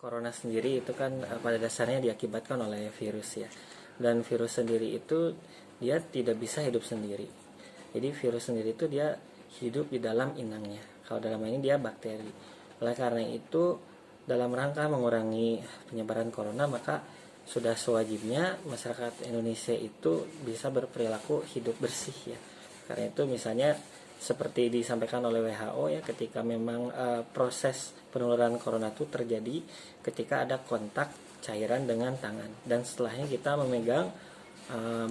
Corona sendiri itu kan pada dasarnya diakibatkan oleh virus ya. Dan virus sendiri itu dia tidak bisa hidup sendiri. Jadi virus sendiri itu dia hidup di dalam inangnya. Kalau dalam ini dia bakteri. Oleh karena itu dalam rangka mengurangi penyebaran corona maka sudah sewajibnya masyarakat Indonesia itu bisa berperilaku hidup bersih ya. Karena itu misalnya seperti disampaikan oleh WHO ya, ketika memang proses penularan corona itu terjadi ketika ada kontak cairan dengan tangan dan setelahnya kita memegang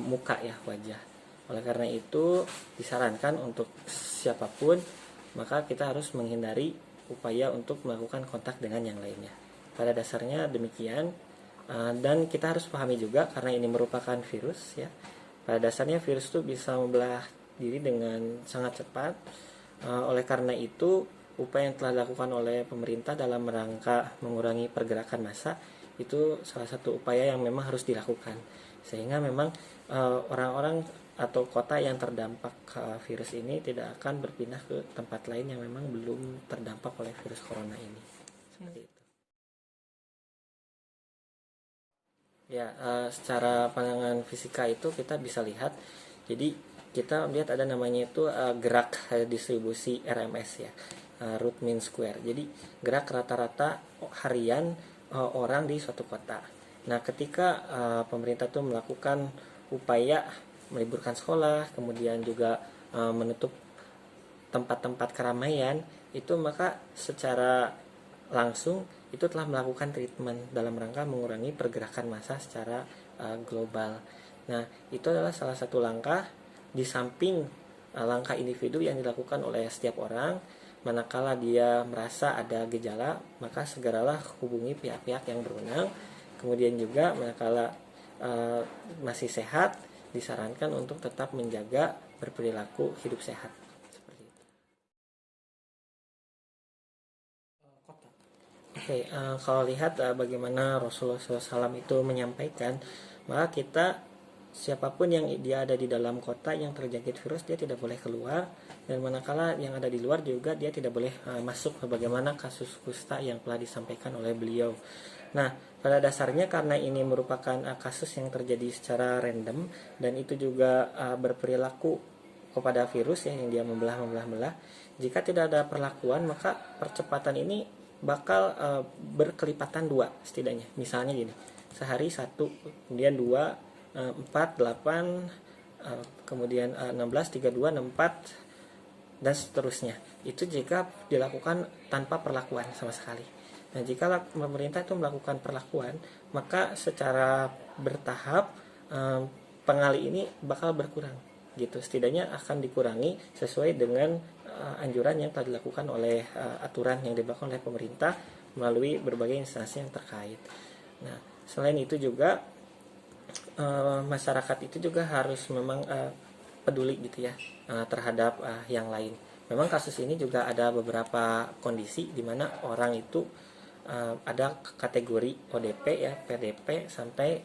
muka ya, wajah. Oleh karena itu disarankan untuk siapapun maka kita harus menghindari upaya untuk melakukan kontak dengan yang lainnya. Pada dasarnya demikian, dan kita harus pahami juga karena ini merupakan virus ya. Pada dasarnya virus itu bisa membelah diri dengan sangat cepat. Oleh karena itu upaya yang telah dilakukan oleh pemerintah dalam rangka mengurangi pergerakan massa itu salah satu upaya yang memang harus dilakukan, sehingga memang orang-orang atau kota yang terdampak virus ini tidak akan berpindah ke tempat lain yang memang belum terdampak oleh virus corona ini. Seperti itu. Ya, secara pandangan fisika itu kita bisa lihat. Jadi kita lihat ada namanya itu gerak distribusi RMS ya, root mean square. Jadi gerak rata-rata harian orang di suatu kota. Nah, ketika pemerintah itu melakukan upaya meliburkan sekolah, kemudian juga menutup tempat-tempat keramaian, itu maka secara langsung itu telah melakukan treatment dalam rangka mengurangi pergerakan massa secara global. Nah, itu adalah salah satu langkah di samping langkah individu yang dilakukan oleh setiap orang. Manakala dia merasa ada gejala, maka segeralah hubungi pihak-pihak yang berwenang. Kemudian juga manakala masih sehat, disarankan untuk tetap menjaga berperilaku hidup sehat. Seperti itu. Oke, kalau lihat bagaimana Rasulullah SAW itu menyampaikan, maka kita siapapun yang dia ada di dalam kota yang terjangkit virus dia tidak boleh keluar, dan manakala yang ada di luar juga dia tidak boleh masuk, bagaimana kasus kusta yang telah disampaikan oleh beliau. Nah, pada dasarnya karena ini merupakan kasus yang terjadi secara random dan itu juga berperilaku kepada virus ya, yang dia membelah. Jika tidak ada perlakuan maka percepatan ini bakal berkelipatan 2 setidaknya. Misalnya gini, sehari 1, kemudian 2, 4, 8, kemudian 16, 32, 64 dan seterusnya. Itu jika dilakukan tanpa perlakuan sama sekali. Nah, jika pemerintah itu melakukan perlakuan, maka secara bertahap pengali ini bakal berkurang gitu. Setidaknya akan dikurangi sesuai dengan anjuran yang telah dilakukan oleh aturan yang dilakukan oleh pemerintah melalui berbagai instansi yang terkait. Nah, selain itu juga masyarakat itu juga harus memang peduli gitu ya terhadap yang lain. Memang kasus ini juga ada beberapa kondisi di mana orang itu ada kategori ODP ya, PDP sampai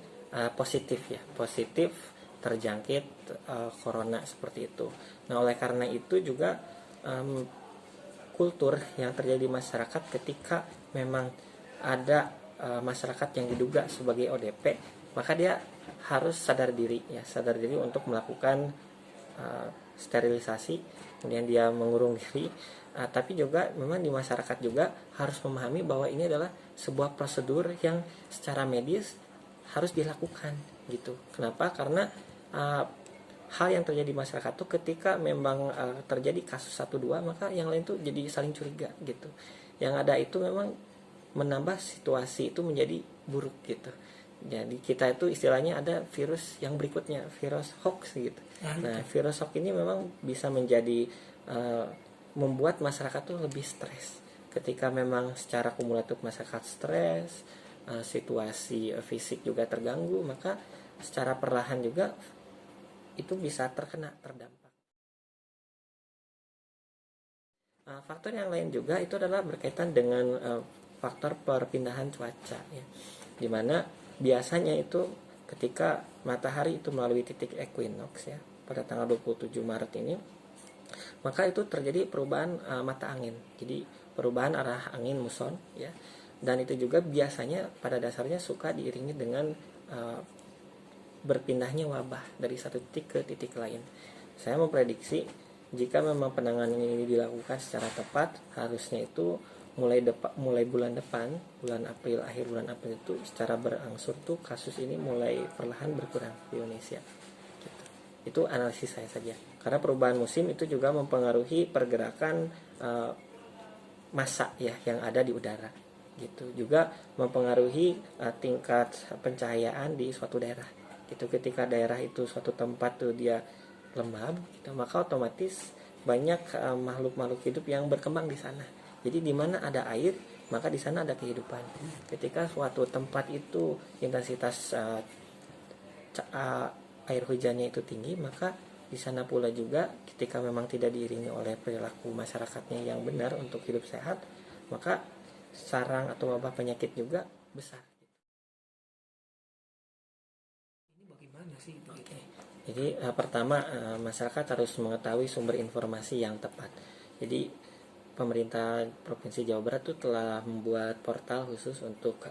positif ya, positif terjangkit corona seperti itu. Nah, oleh karena itu juga kultur yang terjadi di masyarakat ketika memang ada masyarakat yang diduga sebagai ODP, maka dia harus sadar diri untuk melakukan sterilisasi, kemudian dia mengurung diri. Tapi juga memang di masyarakat juga harus memahami bahwa ini adalah sebuah prosedur yang secara medis harus dilakukan gitu. Kenapa? Karena hal yang terjadi di masyarakat itu ketika memang terjadi kasus 1-2 maka yang lain tuh jadi saling curiga gitu. Yang ada itu memang menambah situasi itu menjadi buruk gitu. Jadi kita itu istilahnya ada virus yang berikutnya, virus hoax gitu. Nah, virus hoax ini memang bisa menjadi membuat masyarakat tuh lebih stres. Ketika memang secara kumulatif masyarakat stres, situasi fisik juga terganggu, maka secara perlahan juga itu bisa terdampak. Faktor yang lain juga itu adalah berkaitan dengan faktor perpindahan cuaca ya. Dimana biasanya itu ketika matahari itu melalui titik equinox ya pada tanggal 27 Maret ini, maka itu terjadi perubahan mata angin. Jadi perubahan arah angin muson ya. dan itu juga biasanya pada dasarnya suka diiringi dengan berpindahnya wabah dari satu titik ke titik lain. Saya memprediksi jika memang penanganan ini dilakukan secara tepat, harusnya itu mulai bulan depan, bulan April, akhir bulan April itu secara berangsur tuh kasus ini mulai perlahan berkurang di Indonesia. Gitu. Itu analisis saya saja. Karena perubahan musim itu juga mempengaruhi pergerakan massa ya yang ada di udara. Gitu. Juga mempengaruhi tingkat pencahayaan di suatu daerah. Gitu. Ketika daerah itu suatu tempat tuh dia lembab, gitu, maka otomatis banyak makhluk-makhluk hidup yang berkembang di sana. Jadi di mana ada air, maka di sana ada kehidupan. Ketika suatu tempat itu intensitas air hujannya itu tinggi, maka di sana pula juga ketika memang tidak diiringi oleh perilaku masyarakatnya yang benar untuk hidup sehat, maka sarang atau wabah penyakit juga besar. Ini bagaimana sih? Oke. Jadi pertama masyarakat harus mengetahui sumber informasi yang tepat. Jadi pemerintah Provinsi Jawa Barat tuh telah membuat portal khusus untuk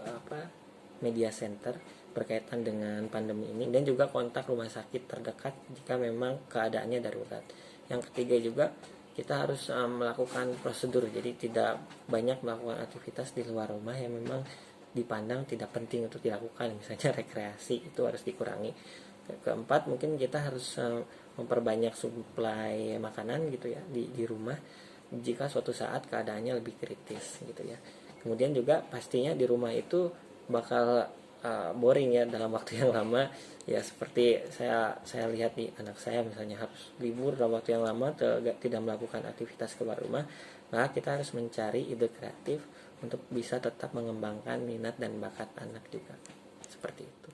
media center berkaitan dengan pandemi ini, dan juga kontak rumah sakit terdekat jika memang keadaannya darurat. Yang ketiga juga kita harus melakukan prosedur, jadi tidak banyak melakukan aktivitas di luar rumah yang memang dipandang tidak penting untuk dilakukan, misalnya rekreasi itu harus dikurangi. Keempat, mungkin kita harus memperbanyak suplai makanan gitu ya di rumah jika suatu saat keadaannya lebih kritis gitu ya. Kemudian juga pastinya di rumah itu bakal boring ya dalam waktu yang lama ya, seperti saya lihat di anak saya misalnya harus libur dalam waktu yang lama tidak melakukan aktivitas keluar rumah. Maka kita harus mencari ide kreatif untuk bisa tetap mengembangkan minat dan bakat anak juga, seperti itu.